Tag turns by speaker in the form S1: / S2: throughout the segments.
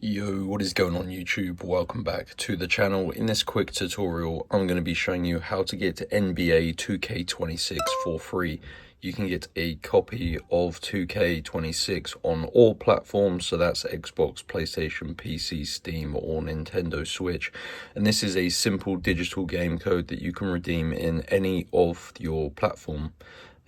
S1: Yo, what is going on YouTube? Welcome back to the channel. In this quick tutorial, I'm going to be showing you how to get NBA 2K26 for free. You can get a copy of 2K26 on all platforms, so that's Xbox, PlayStation, PC, Steam, or Nintendo Switch. And this is a simple digital game code that you can redeem in any of your platform,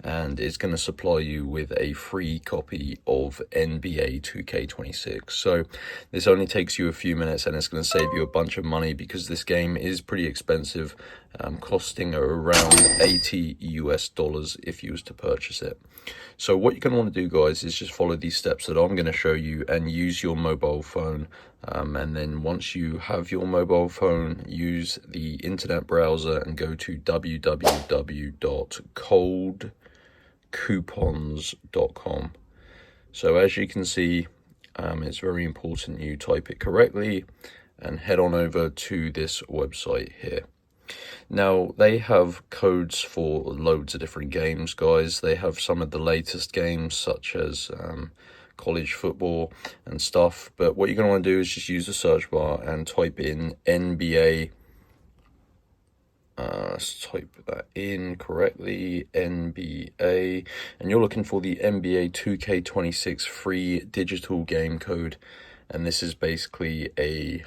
S1: and it's going to supply you with a free copy of NBA 2K26. So this only takes you a few minutes, and it's going to save you a bunch of money because this game is pretty expensive, costing around $80 US if you was to purchase it. So what you're going to want to do, guys, is just follow these steps that I'm going to show you and use your mobile phone. And then once you have your mobile phone, use the internet browser and go to www.coldcoupons.com. So as you can see, it's very important you type it correctly and head on over to this website here. Now, they have codes for loads of different games, guys. They have some of the latest games, such as college football and stuff. But what you're going to want to do is just use the search bar and type in NBA. Let's type that in correctly, NBA. And you're looking for the NBA 2K26 free digital game code. And this is basically a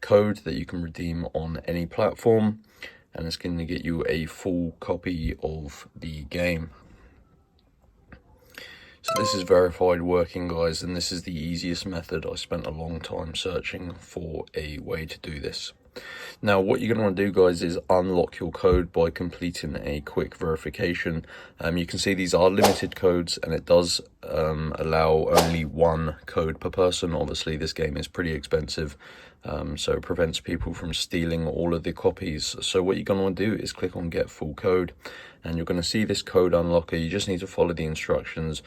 S1: code that you can redeem on any platform, and it's going to get you a full copy of the game. So this is verified working, guys, and this is the easiest method. I spent a long time searching for a way to do this. Now, what you're going to want to do, guys, is unlock your code by completing a quick verification. You can see these are limited codes, and it does allow only one code per person. Obviously, this game is pretty expensive, so it prevents people from stealing all of the copies. So what you're going to want to do is click on Get Full Code, and you're going to see this code unlocker. You just need to follow the instructions,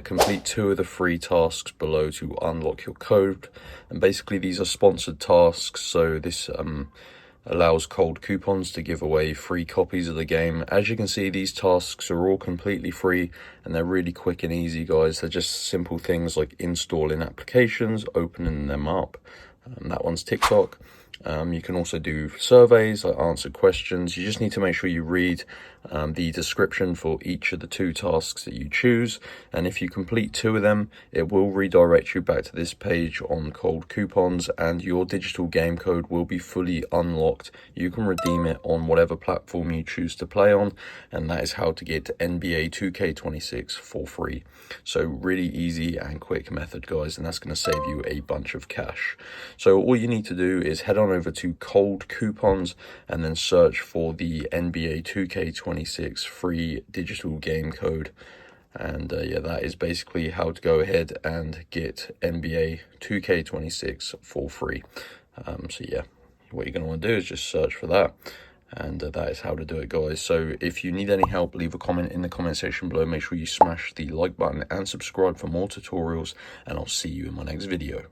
S1: complete 2 of the 3 tasks below to unlock your code. And basically, these are sponsored tasks, so this allows Cold Coupons to give away free copies of the game. As you can see, these tasks are all completely free, and they're really quick and easy, guys. They're just simple things like installing applications, opening them up. That one's TikTok. You can also do surveys, like answer questions. You just need to make sure you read the description for each of the 2 tasks that you choose, and if you complete 2 of them, it will redirect you back to this page on Cold Coupons, and your digital game code will be fully unlocked. You can redeem it on whatever platform you choose to play on, and that is how to get NBA 2K26 for free. So really easy and quick method, guys, and that's going to save you a bunch of cash. So all you need to do is head on over to Cold Coupons and then search for the NBA 2K26 free digital game code. And yeah, that is basically how to go ahead and get NBA 2K26 for free. So yeah, what you're going to want to do is just search for that. And that is how to do it, guys. So if you need any help, leave a comment in the comment section below. Make sure you smash the like button and subscribe for more tutorials, and I'll see you in my next video.